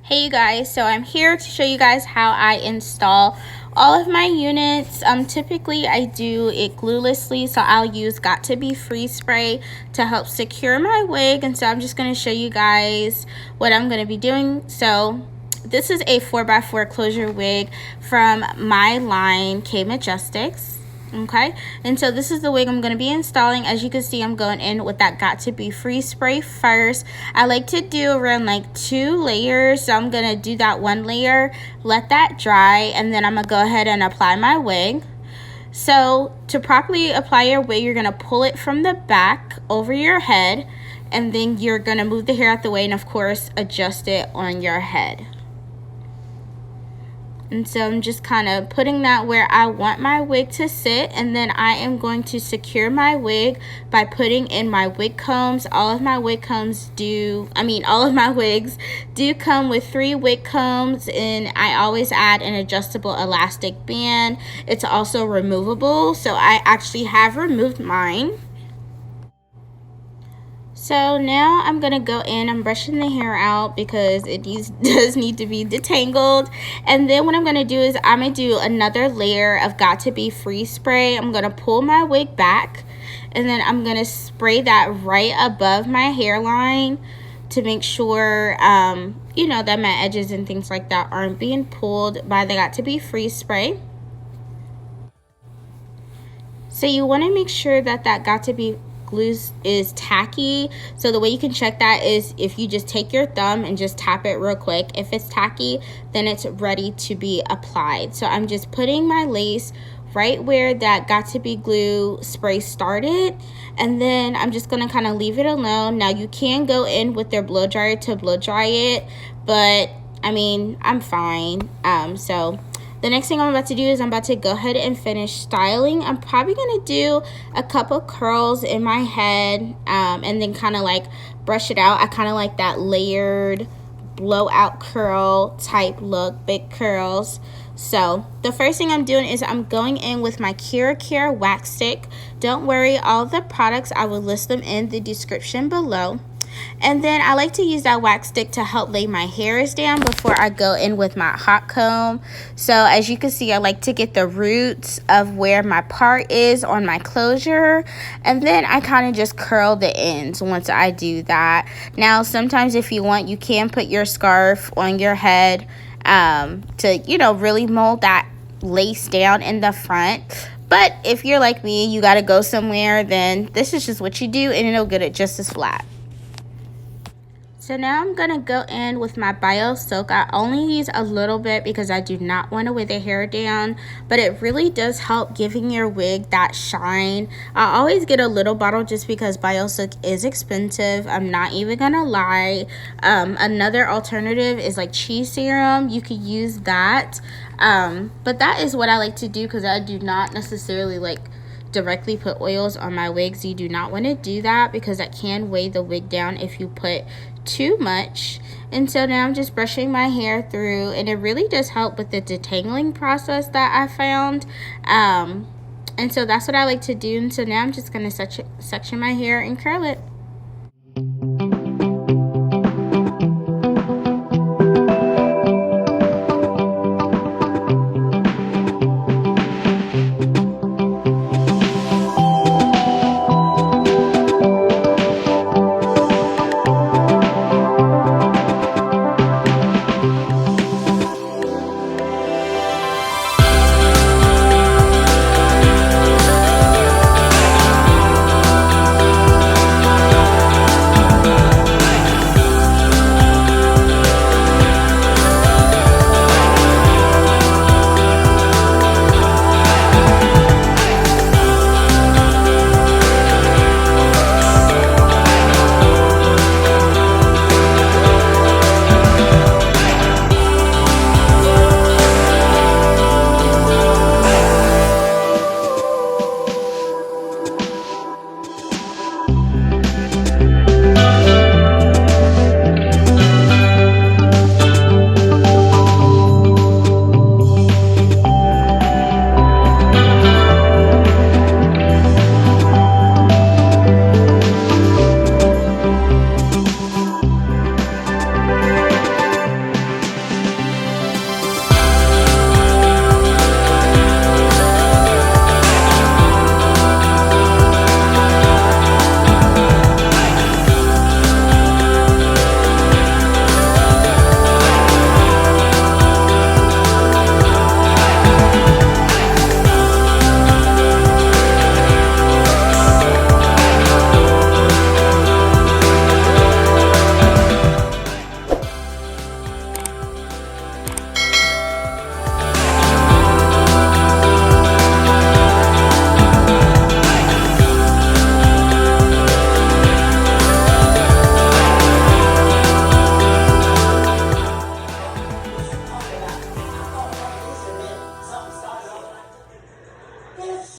Hey you guys, so I'm here to show you guys how I install all of my units. Typically I do it gluelessly, so I'll use Got2b freeze spray to help secure my wig, and so I'm just going to show you guys what I'm going to be doing. So this is a 4x4 closure wig from my line K-Majestics. Okay, and so this is the wig I'm going to be installing. As you can see, I'm going in with that Got2b freeze spray first. I like to do around like 2 layers, so I'm going to do that 1 layer, let that dry, and then I'm going to go ahead and apply my wig. So to properly apply your wig, you're going to pull it from the back over your head, and then you're going to move the hair out the way and of course adjust it on your head. And so I'm just kind of putting that where I want my wig to sit, and then I am going to secure my wig by putting in my wig combs. All of my wigs do come with 3 wig combs, and I always add an adjustable elastic band. It's also removable, so I actually have removed mine. So now I'm going to go in, I'm brushing the hair out because it does need to be detangled. And then what I'm going to do is I'm going to do another layer of Got2b freeze spray. I'm going to pull my wig back, and then I'm going to spray that right above my hairline to make sure, you know, that my edges and things like that aren't being pulled by the Got2b freeze spray. So you want to make sure that Got2b glue is tacky. So the way you can check that is if you just take your thumb and just tap it real quick. If it's tacky, then it's ready to be applied. So I'm just putting my lace right where that Got2b glue spray started, and then I'm just gonna kind of leave it alone. Now you can go in with their blow dryer to blow dry it, but I mean, I'm fine. So the next thing I'm about to do is I'm about to go ahead and finish styling. I'm probably going to do a couple curls in my head, and then kind of like brush it out. I kind of like that layered blowout curl type look, big curls. So the first thing I'm doing is I'm going in with my Care wax stick. Don't worry, all the products, I will list them in the description below. And then I like to use that wax stick to help lay my hairs down before I go in with my hot comb. So as you can see, I like to get the roots of where my part is on my closure, and then I kind of just curl the ends once I do that. Now sometimes if you want, you can put your scarf on your head to, you know, really mold that lace down in the front. But if you're like me, you got to go somewhere, then this is just what you do and it'll get it just as flat. So now I'm going to go in with my Bio Silk. I only use a little bit because I do not want to weigh the hair down, but it really does help giving your wig that shine. I always get a little bottle just because Bio Silk is expensive. I'm not even going to lie. Another alternative is like cheese serum. You could use that. But that is what I like to do because I do not necessarily like directly put oils on my wigs. You do not want to do that because that can weigh the wig down if you put too much. And so now I'm just brushing my hair through, and it really does help with the detangling process that I found. And so that's what I like to do. And so now I'm just going to section my hair and curl it.